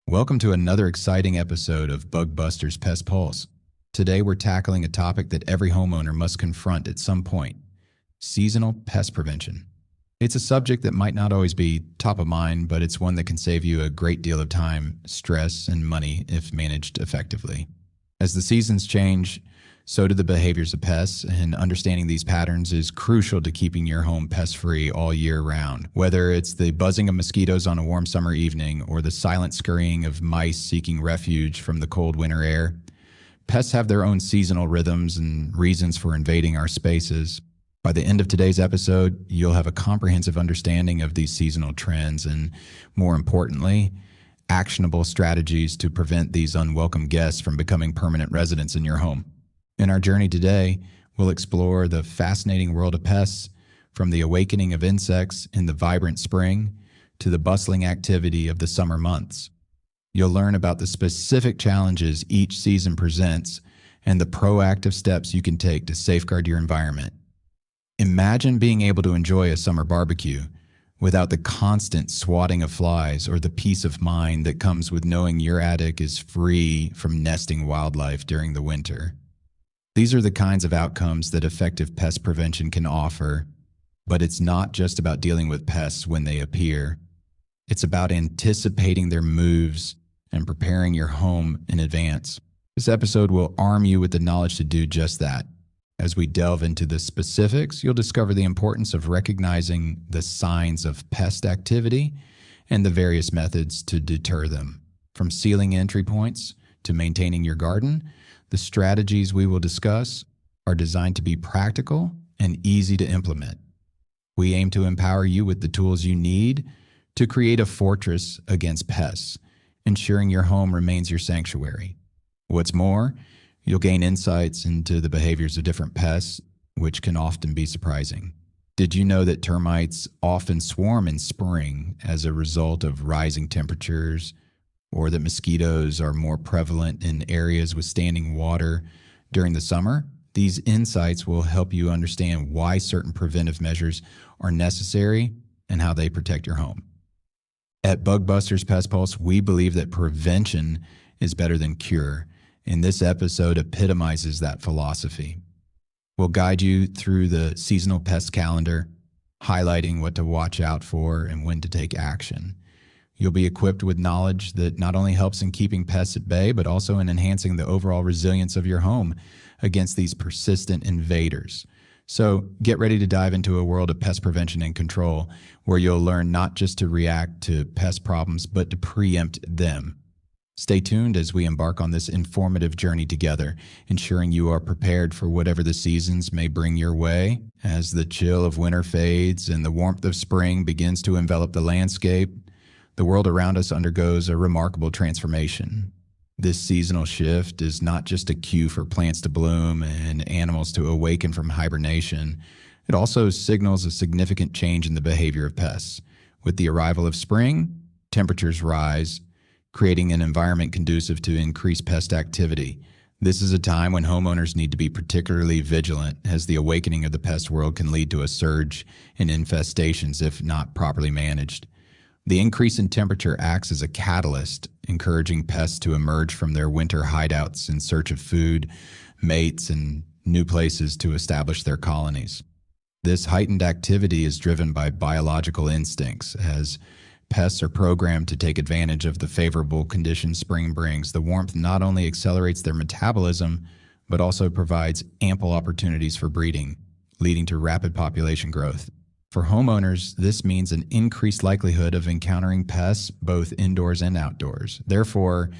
Welcome to another exciting episode of Bug Busters Pest Pulse. Today we're tackling a topic that every homeowner must confront at some point: seasonal pest prevention. It's a subject that might not always be top of mind, but it's one that can save you a great deal of time, stress, and money if managed effectively. As the seasons change, so do the behaviors of pests, and understanding these patterns is crucial to keeping your home pest-free all year round. Whether it's the buzzing of mosquitoes on a warm summer evening or the silent scurrying of mice seeking refuge from the cold winter air, pests have their own seasonal rhythms and reasons for invading our spaces. By the end of today's episode, you'll have a comprehensive understanding of these seasonal trends and, more importantly, actionable strategies to prevent these unwelcome guests from becoming permanent residents in your home. In our journey today, we'll explore the fascinating world of pests, from the awakening of insects in the vibrant spring to the bustling activity of the summer months. You'll learn about the specific challenges each season presents and the proactive steps you can take to safeguard your environment. Imagine being able to enjoy a summer barbecue without the constant swatting of flies or the peace of mind that comes with knowing your attic is free from nesting wildlife during the winter. These are the kinds of outcomes that effective pest prevention can offer, but it's not just about dealing with pests when they appear. It's about anticipating their moves and preparing your home in advance. This episode will arm you with the knowledge to do just that. As we delve into the specifics, you'll discover the importance of recognizing the signs of pest activity and the various methods to deter them. From sealing entry points to maintaining your garden, the strategies we will discuss are designed to be practical and easy to implement. We aim to empower you with the tools you need to create a fortress against pests, ensuring your home remains your sanctuary. What's more, you'll gain insights into the behaviors of different pests, which can often be surprising. Did you know that termites often swarm in spring as a result of rising temperatures, or that mosquitoes are more prevalent in areas with standing water during the summer? These insights will help you understand why certain preventive measures are necessary and how they protect your home. At Bug Busters Pest Pulse, we believe that prevention is better than cure, and this episode epitomizes that philosophy. We'll guide you through the seasonal pest calendar, highlighting what to watch out for and when to take action. You'll be equipped with knowledge that not only helps in keeping pests at bay, but also in enhancing the overall resilience of your home against these persistent invaders. So get ready to dive into a world of pest prevention and control, where you'll learn not just to react to pest problems, but to preempt them. Stay tuned as we embark on this informative journey together, ensuring you are prepared for whatever the seasons may bring your way. As the chill of winter fades and the warmth of spring begins to envelop the landscape, the world around us undergoes a remarkable transformation. This seasonal shift is not just a cue for plants to bloom and animals to awaken from hibernation. It also signals a significant change in the behavior of pests. With the arrival of spring, temperatures rise, creating an environment conducive to increased pest activity. This is a time when homeowners need to be particularly vigilant, as the awakening of the pest world can lead to a surge in infestations if not properly managed. The increase in temperature acts as a catalyst, encouraging pests to emerge from their winter hideouts in search of food, mates, and new places to establish their colonies. This heightened activity is driven by biological instincts, as pests are programmed to take advantage of the favorable conditions spring brings. The warmth not only accelerates their metabolism, but also provides ample opportunities for breeding, leading to rapid population growth. For homeowners, this means an increased likelihood of encountering pests both indoors and outdoors. Therefore,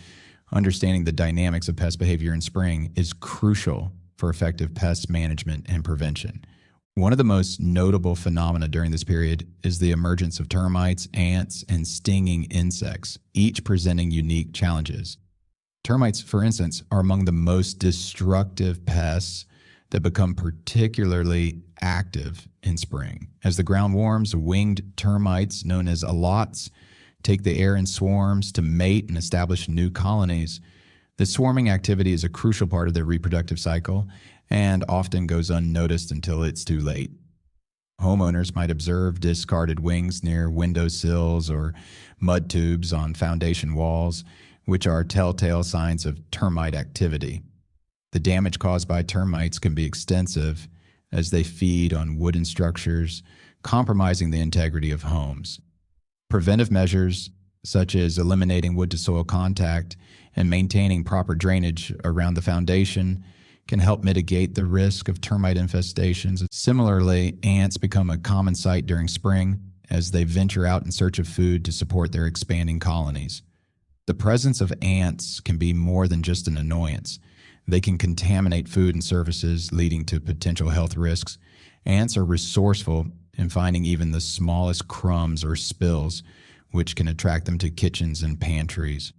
understanding the dynamics of pest behavior in spring is crucial for effective pest management and prevention. One of the most notable phenomena during this period is the emergence of termites, ants, and stinging insects, each presenting unique challenges. Termites, for instance, are among the most destructive pests that become particularly active in spring. As the ground warms, winged termites, known as alots, take the air in swarms to mate and establish new colonies. The swarming activity is a crucial part of their reproductive cycle and often goes unnoticed until it's too late. Homeowners might observe discarded wings near windowsills or mud tubes on foundation walls, which are telltale signs of termite activity. The damage caused by termites can be extensive as they feed on wooden structures, compromising the integrity of homes. Preventive measures, such as eliminating wood to soil contact and maintaining proper drainage around the foundation, can help mitigate the risk of termite infestations. Similarly, ants become a common sight during spring as they venture out in search of food to support their expanding colonies. The presence of ants can be more than just an annoyance. They can contaminate food and surfaces, leading to potential health risks. Ants are resourceful in finding even the smallest crumbs or spills, which can attract them to kitchens and pantries.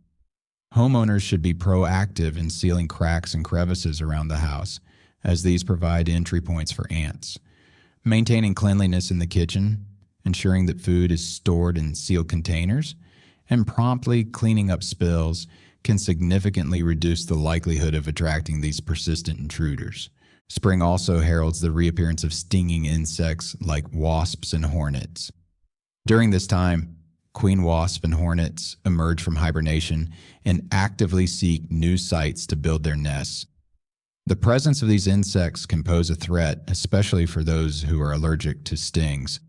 Homeowners should be proactive in sealing cracks and crevices around the house, as these provide entry points for ants. Maintaining cleanliness in the kitchen, ensuring that food is stored in sealed containers, and promptly cleaning up spills can significantly reduce the likelihood of attracting these persistent intruders. Spring also heralds the reappearance of stinging insects like wasps and hornets. During this time, queen wasps and hornets emerge from hibernation and actively seek new sites to build their nests. The presence of these insects can pose a threat, especially for those who are allergic to stings.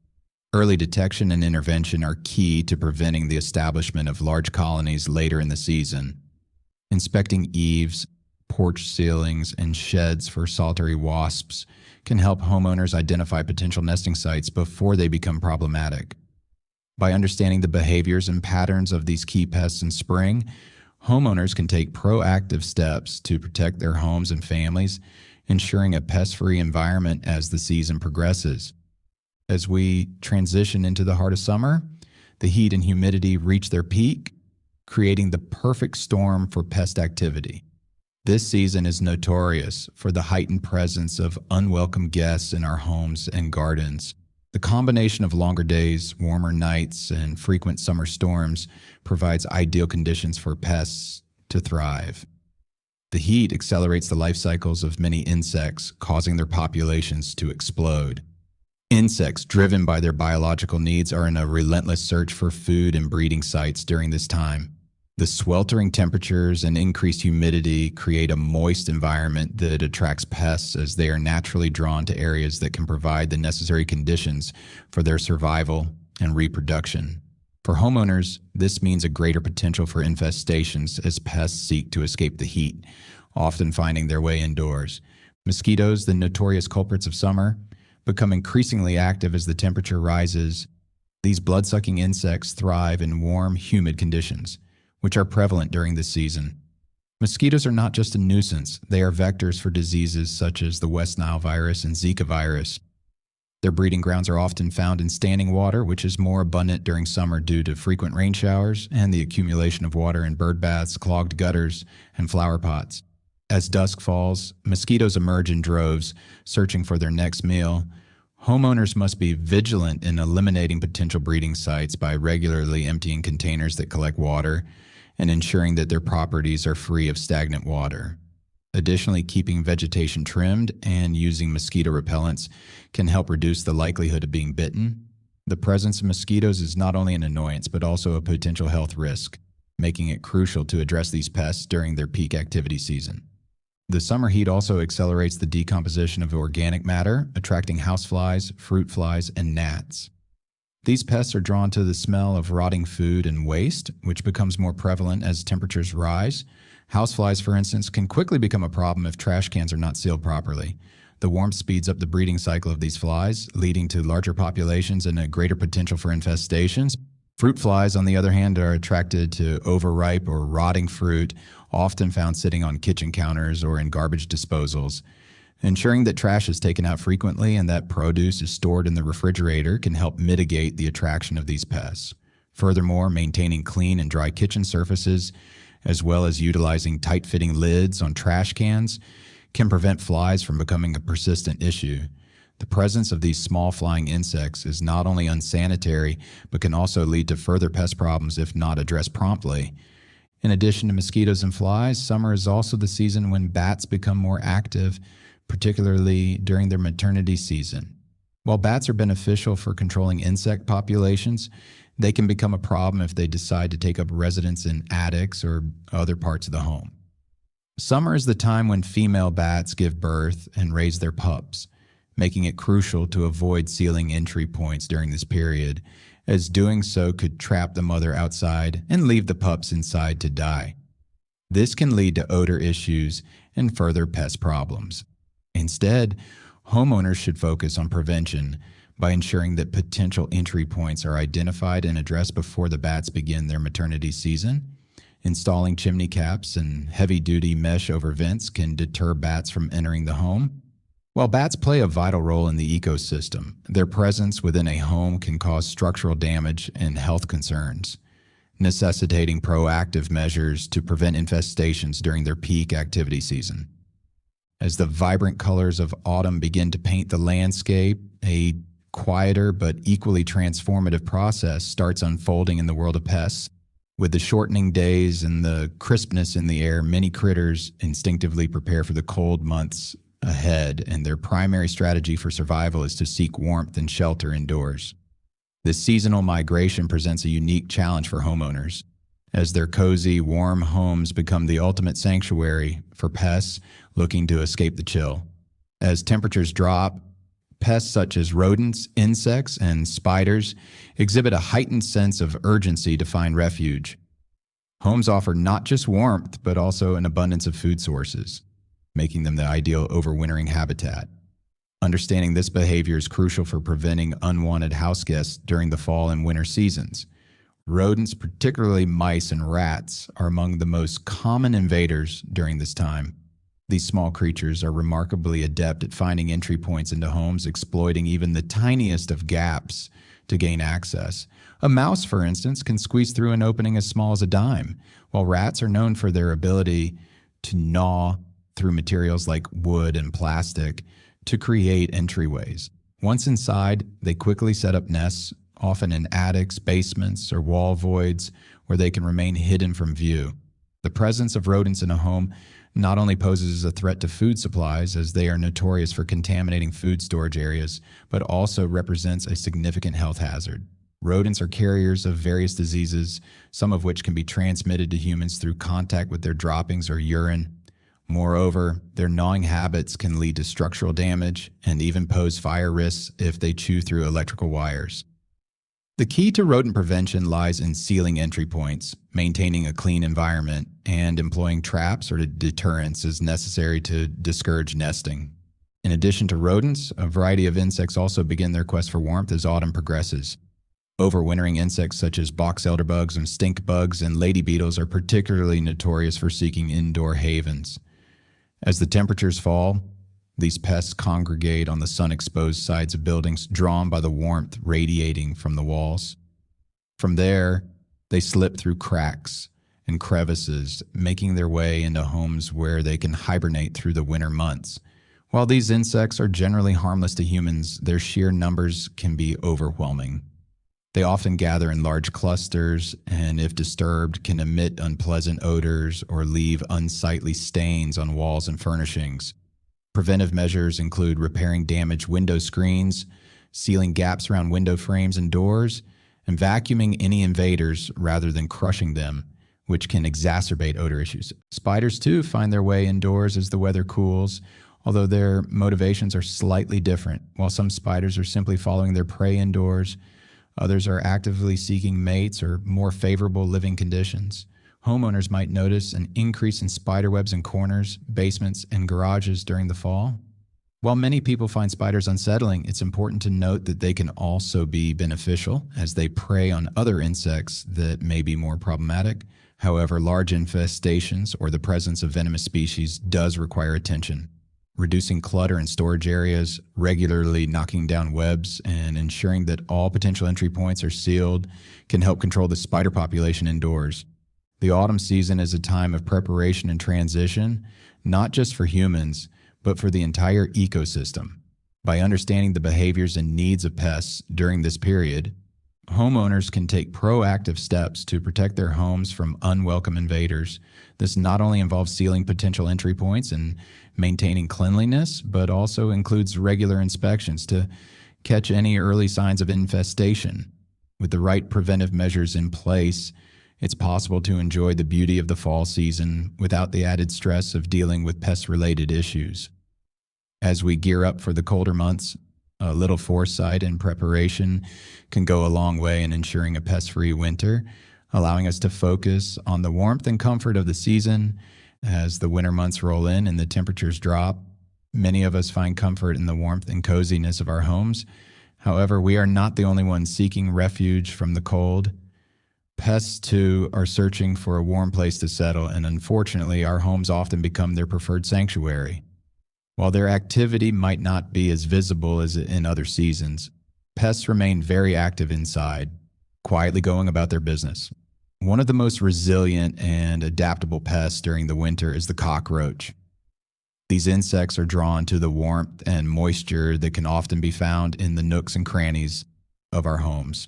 Early detection and intervention are key to preventing the establishment of large colonies later in the season. Inspecting eaves, porch ceilings, and sheds for solitary wasps can help homeowners identify potential nesting sites before they become problematic. By understanding the behaviors and patterns of these key pests in spring, homeowners can take proactive steps to protect their homes and families, ensuring a pest-free environment as the season progresses. As we transition into the heart of summer, the heat and humidity reach their peak, creating the perfect storm for pest activity. This season is notorious for the heightened presence of unwelcome guests in our homes and gardens. The combination of longer days, warmer nights, and frequent summer storms provides ideal conditions for pests to thrive. The heat accelerates the life cycles of many insects, causing their populations to explode. Insects, driven by their biological needs, are in a relentless search for food and breeding sites during this time. The sweltering temperatures and increased humidity create a moist environment that attracts pests, as they are naturally drawn to areas that can provide the necessary conditions for their survival and reproduction. For homeowners, this means a greater potential for infestations as pests seek to escape the heat, often finding their way indoors. Mosquitoes, the notorious culprits of summer, become increasingly active as the temperature rises. These blood-sucking insects thrive in warm, humid conditions, which are prevalent during this season. Mosquitoes are not just a nuisance, they are vectors for diseases such as the West Nile virus and Zika virus. Their breeding grounds are often found in standing water, which is more abundant during summer due to frequent rain showers and the accumulation of water in bird baths, clogged gutters, and flower pots. As dusk falls, mosquitoes emerge in droves, searching for their next meal. Homeowners must be vigilant in eliminating potential breeding sites by regularly emptying containers that collect water and ensuring that their properties are free of stagnant water. Additionally, keeping vegetation trimmed and using mosquito repellents can help reduce the likelihood of being bitten. The presence of mosquitoes is not only an annoyance, but also a potential health risk, making it crucial to address these pests during their peak activity season. The summer heat also accelerates the decomposition of organic matter, attracting houseflies, fruit flies, and gnats. These pests are drawn to the smell of rotting food and waste, which becomes more prevalent as temperatures rise. Houseflies, for instance, can quickly become a problem if trash cans are not sealed properly. The warmth speeds up the breeding cycle of these flies, leading to larger populations and a greater potential for infestations. Fruit flies, on the other hand, are attracted to overripe or rotting fruit, often found sitting on kitchen counters or in garbage disposals. Ensuring that trash is taken out frequently and that produce is stored in the refrigerator can help mitigate the attraction of these pests. Furthermore, maintaining clean and dry kitchen surfaces, as well as utilizing tight-fitting lids on trash cans, can prevent flies from becoming a persistent issue. The presence of these small flying insects is not only unsanitary, but can also lead to further pest problems if not addressed promptly. In addition to mosquitoes and flies, summer is also the season when bats become more active, particularly during their maternity season. While bats are beneficial for controlling insect populations, they can become a problem if they decide to take up residence in attics or other parts of the home. Summer is the time when female bats give birth and raise their pups, making it crucial to avoid sealing entry points during this period, as doing so could trap the mother outside and leave the pups inside to die. This can lead to odor issues and further pest problems. Instead, homeowners should focus on prevention by ensuring that potential entry points are identified and addressed before the bats begin their maternity season. Installing chimney caps and heavy-duty mesh over vents can deter bats from entering the home. While bats play a vital role in the ecosystem, their presence within a home can cause structural damage and health concerns, necessitating proactive measures to prevent infestations during their peak activity season. As the vibrant colors of autumn begin to paint the landscape, a quieter but equally transformative process starts unfolding in the world of pests. With the shortening days and the crispness in the air, many critters instinctively prepare for the cold months ahead, and their primary strategy for survival is to seek warmth and shelter indoors. This seasonal migration presents a unique challenge for homeowners, as their cozy, warm homes become the ultimate sanctuary for pests looking to escape the chill. As temperatures drop, pests such as rodents, insects, and spiders exhibit a heightened sense of urgency to find refuge. Homes offer not just warmth, but also an abundance of food sources, making them the ideal overwintering habitat. Understanding this behavior is crucial for preventing unwanted house guests during the fall and winter seasons. Rodents, particularly mice and rats, are among the most common invaders during this time. These small creatures are remarkably adept at finding entry points into homes, exploiting even the tiniest of gaps to gain access. A mouse, for instance, can squeeze through an opening as small as a dime, while rats are known for their ability to gnaw through materials like wood and plastic to create entryways. Once inside, they quickly set up nests, often in attics, basements, or wall voids, where they can remain hidden from view. The presence of rodents in a home not only poses a threat to food supplies, as they are notorious for contaminating food storage areas, but also represents a significant health hazard. Rodents are carriers of various diseases, some of which can be transmitted to humans through contact with their droppings or urine. Moreover, their gnawing habits can lead to structural damage and even pose fire risks if they chew through electrical wires. The key to rodent prevention lies in sealing entry points, maintaining a clean environment, and employing traps or deterrents as necessary to discourage nesting. In addition to rodents, a variety of insects also begin their quest for warmth as autumn progresses. Overwintering insects such as box elderbugs and stink bugs and lady beetles are particularly notorious for seeking indoor havens. As the temperatures fall, these pests congregate on the sun-exposed sides of buildings, drawn by the warmth radiating from the walls. From there, they slip through cracks and crevices, making their way into homes where they can hibernate through the winter months. While these insects are generally harmless to humans, their sheer numbers can be overwhelming. They often gather in large clusters and, if disturbed, can emit unpleasant odors or leave unsightly stains on walls and furnishings. Preventive measures include repairing damaged window screens, sealing gaps around window frames and doors, and vacuuming any invaders rather than crushing them, which can exacerbate odor issues. Spiders, too, find their way indoors as the weather cools, although their motivations are slightly different. While some spiders are simply following their prey indoors, others are actively seeking mates or more favorable living conditions. Homeowners might notice an increase in spider webs in corners, basements, and garages during the fall. While many people find spiders unsettling, it's important to note that they can also be beneficial as they prey on other insects that may be more problematic. However, large infestations or the presence of venomous species does require attention. Reducing clutter in storage areas, regularly knocking down webs, and ensuring that all potential entry points are sealed can help control the spider population indoors. The autumn season is a time of preparation and transition, not just for humans, but for the entire ecosystem. By understanding the behaviors and needs of pests during this period, homeowners can take proactive steps to protect their homes from unwelcome invaders. This not only involves sealing potential entry points and maintaining cleanliness, but also includes regular inspections to catch any early signs of infestation. With the right preventive measures in place, it's possible to enjoy the beauty of the fall season without the added stress of dealing with pest-related issues. As we gear up for the colder months, a little foresight and preparation can go a long way in ensuring a pest-free winter, allowing us to focus on the warmth and comfort of the season. As the winter months roll in and the temperatures drop, many of us find comfort in the warmth and coziness of our homes. However, we are not the only ones seeking refuge from the cold. Pests, too, are searching for a warm place to settle, and unfortunately, our homes often become their preferred sanctuary. While their activity might not be as visible as in other seasons, pests remain very active inside, quietly going about their business. One of the most resilient and adaptable pests during the winter is the cockroach. These insects are drawn to the warmth and moisture that can often be found in the nooks and crannies of our homes.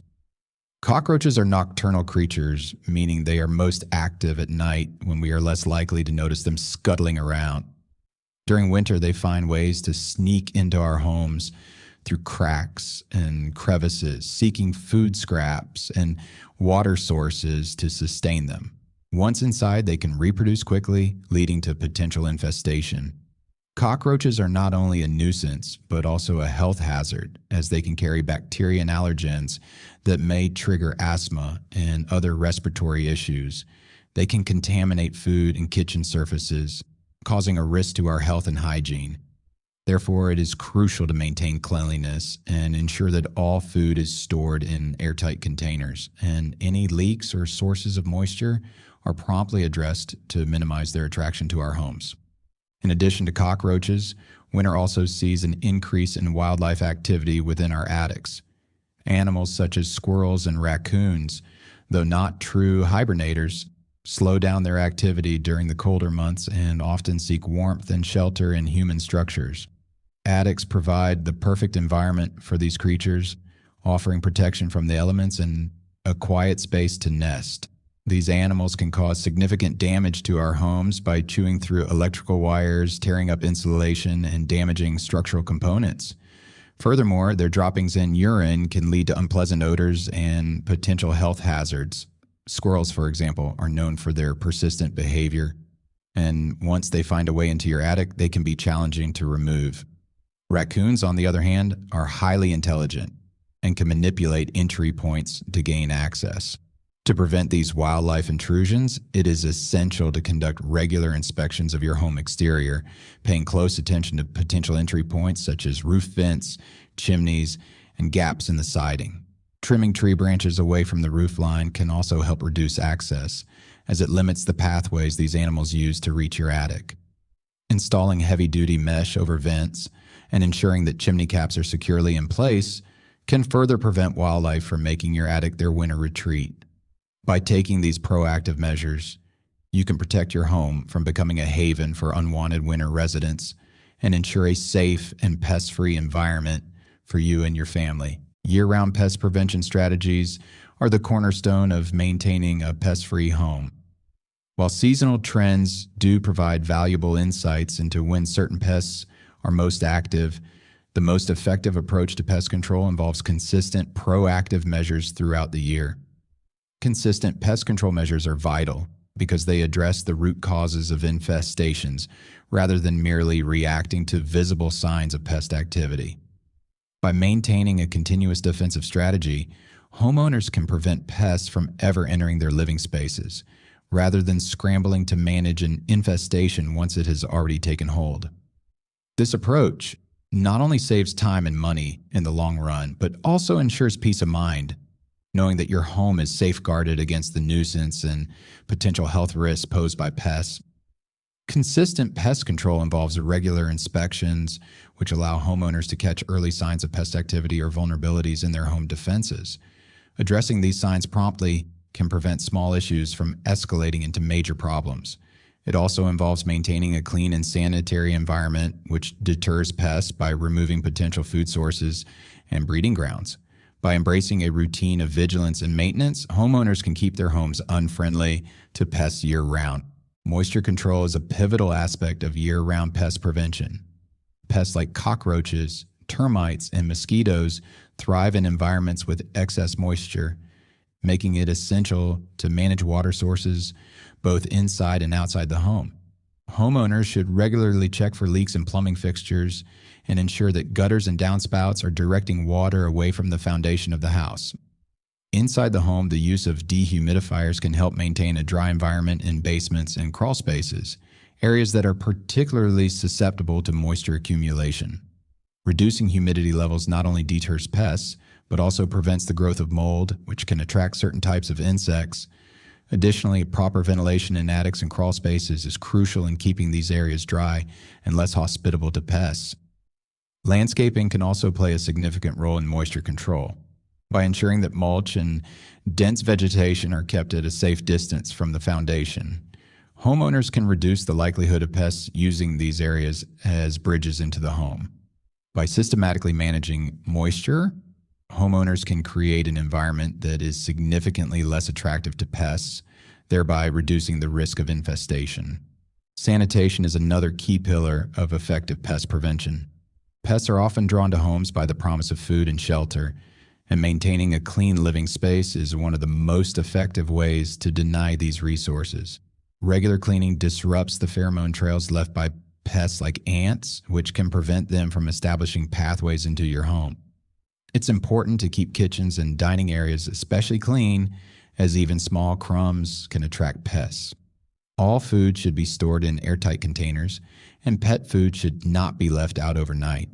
Cockroaches are nocturnal creatures, meaning they are most active at night when we are less likely to notice them scuttling around. During winter, they find ways to sneak into our homes through cracks and crevices, seeking food scraps and water sources to sustain them. Once inside, they can reproduce quickly, leading to potential infestation. Cockroaches are not only a nuisance, but also a health hazard, as they can carry bacteria and allergens that may trigger asthma and other respiratory issues. They can contaminate food and kitchen surfaces, causing a risk to our health and hygiene. Therefore, it is crucial to maintain cleanliness and ensure that all food is stored in airtight containers, and any leaks or sources of moisture are promptly addressed to minimize their attraction to our homes. In addition to cockroaches, winter also sees an increase in wildlife activity within our attics. Animals such as squirrels and raccoons, though not true hibernators, slow down their activity during the colder months and often seek warmth and shelter in human structures. Attics provide the perfect environment for these creatures, offering protection from the elements and a quiet space to nest. These animals can cause significant damage to our homes by chewing through electrical wires, tearing up insulation, and damaging structural components. Furthermore, their droppings in urine can lead to unpleasant odors and potential health hazards. Squirrels, for example, are known for their persistent behavior, and once they find a way into your attic, they can be challenging to remove. Raccoons, on the other hand, are highly intelligent and can manipulate entry points to gain access. To prevent these wildlife intrusions, it is essential to conduct regular inspections of your home exterior, paying close attention to potential entry points such as roof vents, chimneys, and gaps in the siding. Trimming tree branches away from the roof line can also help reduce access, as it limits the pathways these animals use to reach your attic. Installing heavy-duty mesh over vents and ensuring that chimney caps are securely in place can further prevent wildlife from making your attic their winter retreat. By taking these proactive measures, you can protect your home from becoming a haven for unwanted winter residents and ensure a safe and pest-free environment for you and your family. Year-round pest prevention strategies are the cornerstone of maintaining a pest-free home. While seasonal trends do provide valuable insights into when certain pests are most active, the most effective approach to pest control involves consistent, proactive measures throughout the year. Consistent pest control measures are vital because they address the root causes of infestations rather than merely reacting to visible signs of pest activity. By maintaining a continuous defensive strategy, homeowners can prevent pests from ever entering their living spaces, rather than scrambling to manage an infestation once it has already taken hold. This approach not only saves time and money in the long run, but also ensures peace of mind, knowing that your home is safeguarded against the nuisance and potential health risks posed by pests. Consistent pest control involves regular inspections, which allow homeowners to catch early signs of pest activity or vulnerabilities in their home defenses. Addressing these signs promptly can prevent small issues from escalating into major problems. It also involves maintaining a clean and sanitary environment, which deters pests by removing potential food sources and breeding grounds. By embracing a routine of vigilance and maintenance, homeowners can keep their homes unfriendly to pests year-round. Moisture control is a pivotal aspect of year-round pest prevention. Pests like cockroaches Termites and mosquitoes thrive in environments with excess moisture, making it essential to manage water sources both inside and outside the home. Homeowners should regularly check for leaks in plumbing fixtures and ensure that gutters and downspouts are directing water away from the foundation of the house. Inside the home, the use of dehumidifiers can help maintain a dry environment in basements and crawl spaces, areas that are particularly susceptible to moisture accumulation. Reducing humidity levels not only deters pests, but also prevents the growth of mold, which can attract certain types of insects. Additionally, proper ventilation in attics and crawl spaces is crucial in keeping these areas dry and less hospitable to pests. Landscaping can also play a significant role in moisture control. By ensuring that mulch and dense vegetation are kept at a safe distance from the foundation, homeowners can reduce the likelihood of pests using these areas as bridges into the home. By systematically managing moisture, homeowners can create an environment that is significantly less attractive to pests, thereby reducing the risk of infestation. Sanitation is another key pillar of effective pest prevention. Pests are often drawn to homes by the promise of food and shelter, and maintaining a clean living space is one of the most effective ways to deny these resources. Regular cleaning disrupts the pheromone trails left by pests like ants, which can prevent them from establishing pathways into your home. It's important to keep kitchens and dining areas especially clean, as even small crumbs can attract pests. All food should be stored in airtight containers, and pet food should not be left out overnight.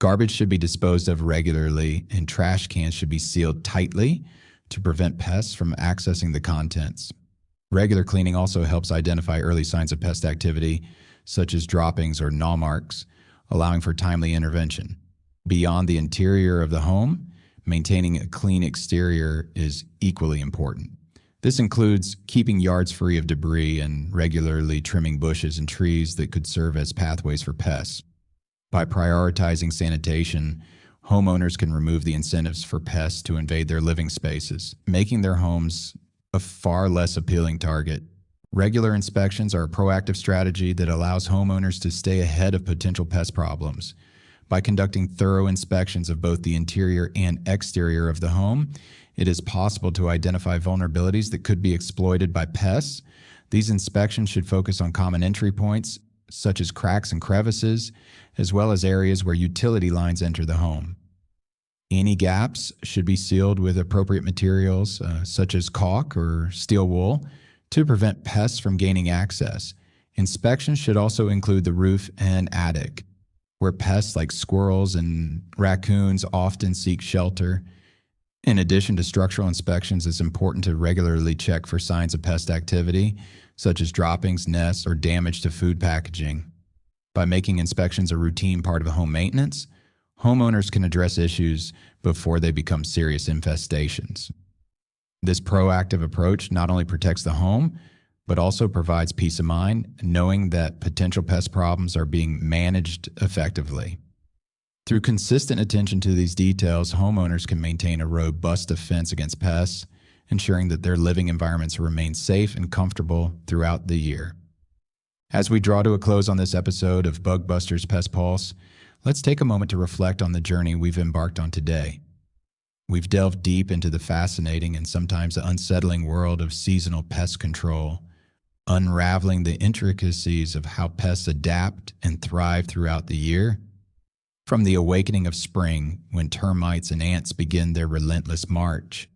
Garbage should be disposed of regularly, and trash cans should be sealed tightly to prevent pests from accessing the contents. Regular cleaning also helps identify early signs of pest activity, such as droppings or gnaw marks, allowing for timely intervention. Beyond the interior of the home, maintaining a clean exterior is equally important. This includes keeping yards free of debris and regularly trimming bushes and trees that could serve as pathways for pests. By prioritizing sanitation, homeowners can remove the incentives for pests to invade their living spaces, making their homes a far less appealing target. Regular inspections are a proactive strategy that allows homeowners to stay ahead of potential pest problems. By conducting thorough inspections of both the interior and exterior of the home, it is possible to identify vulnerabilities that could be exploited by pests. These inspections should focus on common entry points, such as cracks and crevices, as well as areas where utility lines enter the home. Any gaps should be sealed with appropriate materials, such as caulk or steel wool, to prevent pests from gaining access. Inspections should also include the roof and attic, where pests like squirrels and raccoons often seek shelter. In addition to structural inspections, it's important to regularly check for signs of pest activity, such as droppings, nests, or damage to food packaging. By making inspections a routine part of home maintenance, homeowners can address issues before they become serious infestations. This proactive approach not only protects the home, but also provides peace of mind, knowing that potential pest problems are being managed effectively. Through consistent attention to these details, homeowners can maintain a robust defense against pests, ensuring that their living environments remain safe and comfortable throughout the year. As we draw to a close on this episode of Bug Busters Pest Pulse, let's take a moment to reflect on the journey we've embarked on today. We've delved deep into the fascinating and sometimes unsettling world of seasonal pest control, unraveling the intricacies of how pests adapt and thrive throughout the year. From the awakening of spring, when termites and ants begin their relentless march,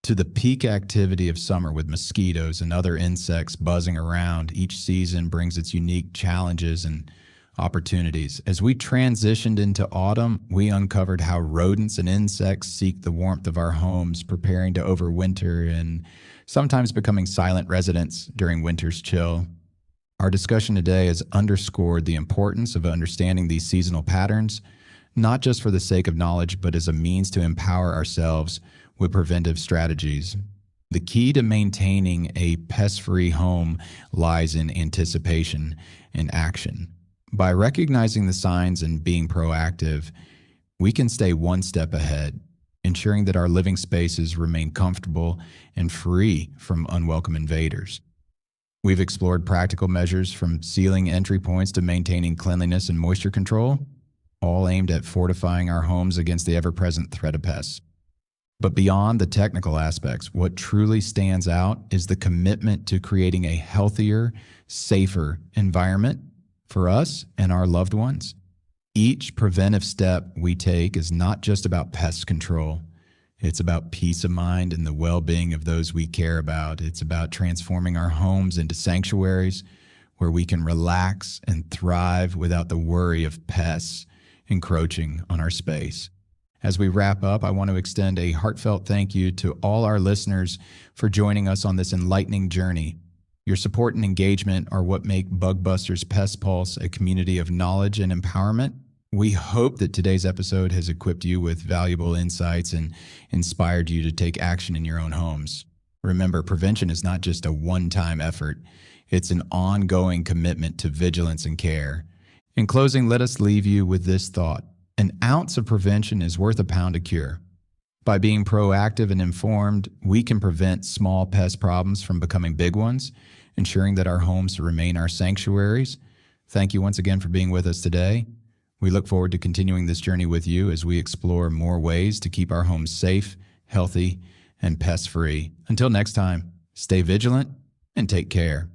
to the peak activity of summer with mosquitoes and other insects buzzing around, each season brings its unique challenges and opportunities. As we transitioned into autumn, we uncovered how rodents and insects seek the warmth of our homes, preparing to overwinter and sometimes becoming silent residents during winter's chill. Our discussion today has underscored the importance of understanding these seasonal patterns, not just for the sake of knowledge, but as a means to empower ourselves with preventive strategies. The key to maintaining a pest-free home lies in anticipation and action. By recognizing the signs and being proactive, we can stay one step ahead, ensuring that our living spaces remain comfortable and free from unwelcome invaders. We've explored practical measures from sealing entry points to maintaining cleanliness and moisture control. all aimed at fortifying our homes against the ever-present threat of pests. But beyond the technical aspects, what truly stands out is the commitment to creating a healthier, safer environment for us and our loved ones. Each preventive step we take is not just about pest control. It's about peace of mind and the well-being of those we care about. It's about transforming our homes into sanctuaries where we can relax and thrive without the worry of pests encroaching on our space. As we wrap up, I want to extend a heartfelt thank you to all our listeners for joining us on this enlightening journey. Your support and engagement are what make Bug Busters Pest Pulse a community of knowledge and empowerment. We hope that today's episode has equipped you with valuable insights and inspired you to take action in your own homes. Remember, prevention is not just a one-time effort. It's an ongoing commitment to vigilance and care. In closing, let us leave you with this thought. An ounce of prevention is worth a pound of cure. By being proactive and informed, we can prevent small pest problems from becoming big ones, ensuring that our homes remain our sanctuaries. Thank you once again for being with us today. We look forward to continuing this journey with you as we explore more ways to keep our homes safe, healthy, and pest-free. Until next time, stay vigilant and take care.